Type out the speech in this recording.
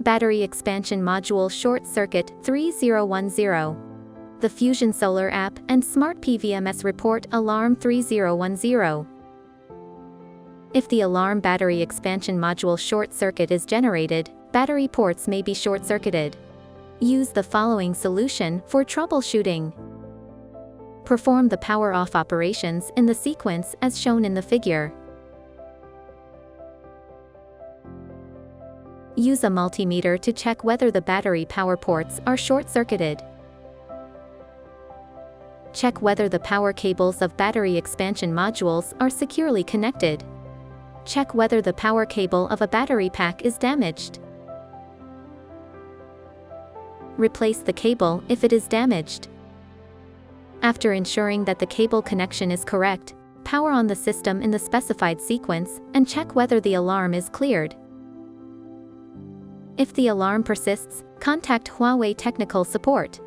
Battery expansion module short circuit 3010. The Fusion Solar app and Smart PVMS report alarm 3010. If the alarm battery expansion module short circuit is generated, battery ports may be short-circuited. Use the following solution for troubleshooting. Perform the power-off operations in the sequence as shown in the figure. Use a multimeter to check whether the battery power ports are short-circuited. Check whether the power cables of battery expansion modules are securely connected. Check whether the power cable of a battery pack is damaged. Replace the cable if it is damaged. After ensuring that the cable connection is correct, power on the system in the specified sequence and check whether the alarm is cleared. If the alarm persists, contact Huawei technical support.